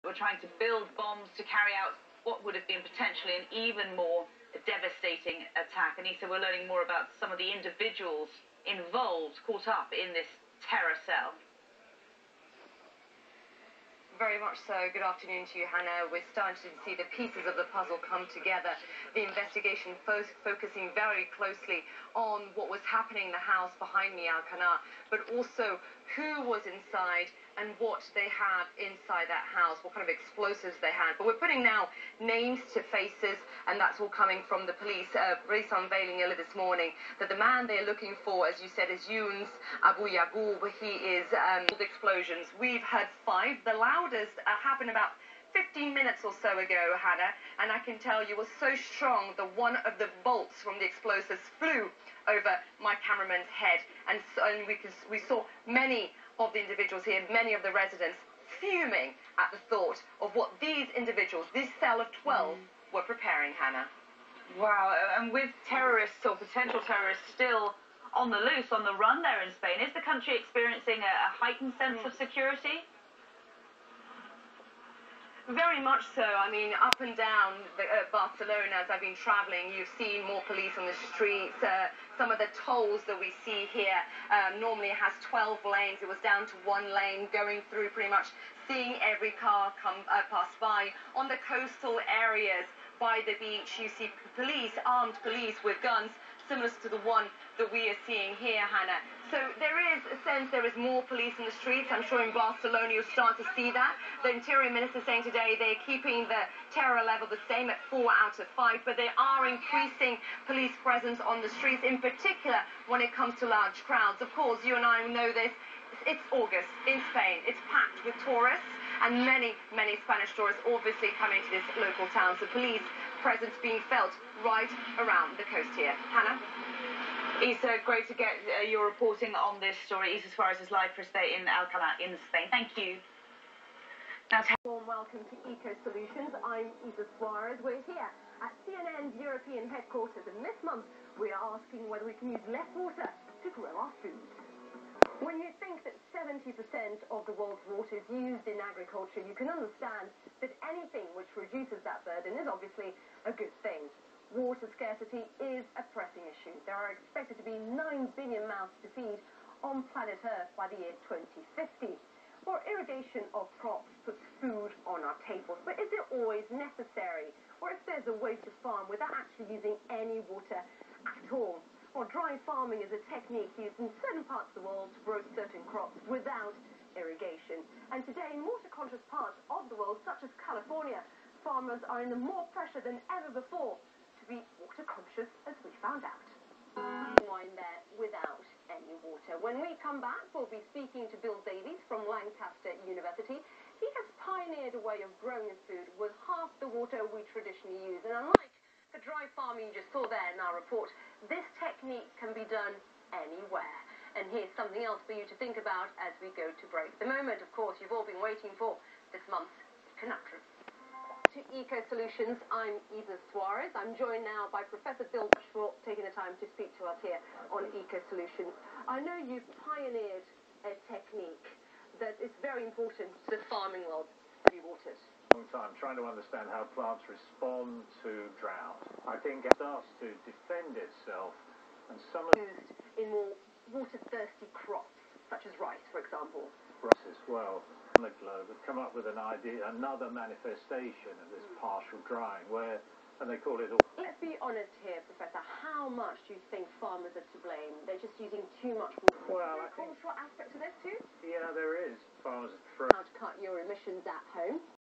Were trying to build bombs to carry out what would have been potentially an even more devastating attack. Anissa, we're learning more about some of the individuals involved, caught up in this terror cell. Very much so. Good afternoon to you, Hannah. We're starting to see the pieces of the puzzle come together. The investigation focusing very closely on what was happening in the house behind me, Alcana, but also who was inside and what they had inside that house, what kind of explosives they had. But we're putting now names to faces, and that's all coming from the police. Police unveiling earlier this morning that the man they're looking for, as you said, is Yunus Abu Yaqub. He is explosions. We've heard 5. The loudest happened about 15 minutes or so ago, Hannah, and I can tell you was so strong that one of the bolts from the explosives flew over my cameraman's head, and we saw many of the individuals here, many of the residents, fuming at the thought of what these individuals, this cell of 12, were preparing, Hannah. Wow, and with terrorists or potential terrorists still on the loose, on the run there in Spain, is the country experiencing a heightened sense of security? Very much so. I mean, up and down Barcelona, as I've been traveling, you've seen more police on the streets. Some of the tolls that we see here normally has 12 lanes. It was down to 1 lane, going through pretty much, seeing every car come pass by. On the coastal areas by the beach, you see police, armed police with guns, similar to the one that we are seeing here, Hannah. So there is a sense there is more police in the streets. I'm sure in Barcelona you'll start to see that. The Interior Minister saying today they're keeping the terror level the same at 4 out of 5, but they are increasing police presence on the streets, in particular when it comes to large crowds. Of course, you and I know this. It's August in Spain. It's packed with tourists, and many Spanish tourists obviously coming to this local town. So police presence being felt right around the coast here. Hannah? Issa, great to get your reporting on this story. Issa Soares is live for us there in Alcalá in Spain. Thank you. Now, warm welcome to Eco Solutions. I'm Issa Soares. We're here at CNN's European headquarters, and this month we are asking whether we can use less water to grow our food. When you think that 70% of the world's water is used in agriculture, you can understand that anything which reduces that burden is obviously a good thing. Water scarcity is a pressing issue. There are expected to be 9 billion mouths to feed on planet Earth by the year 2050. Well, irrigation of crops puts food on our tables, but is it always necessary? Or if there's a way to farm without actually using any water at all? Well, dry farming is a technique used in certain parts of the world to grow certain crops without irrigation. And today, in water-conscious parts of the world, such as California, farmers are under more pressure than ever before to be water-conscious, as we found out. Wine there without any water. When we come back, we'll be speaking to Bill Davies from Lancaster University. He has pioneered a way of growing his food with half the water we traditionally use. And unlike the dry farming you just saw there in our report, this technique can be done anywhere. And here's something else for you to think about as we go to break. The moment, of course, you've all been waiting for, this month's conundrum. To Eco Solutions, I'm Issa Soares. I'm joined now by Professor Bill for taking the time to speak to us here on Eco Solutions. I know you've pioneered a technique that is very important to the farming world, heavy waters. Long time trying to understand how plants respond to drought. I think it starts to defend itself, and some of used in more water-thirsty crops, such as rice, for example. Rice as well. The globe have come up with an idea, another manifestation of this partial drying, and they call it all. Let's be honest here, Professor. How much do you think farmers are to blame? They're just using too much water. Well, is there a cultural aspect to this too? Yeah, there is. Farmers How to cut your emissions at home.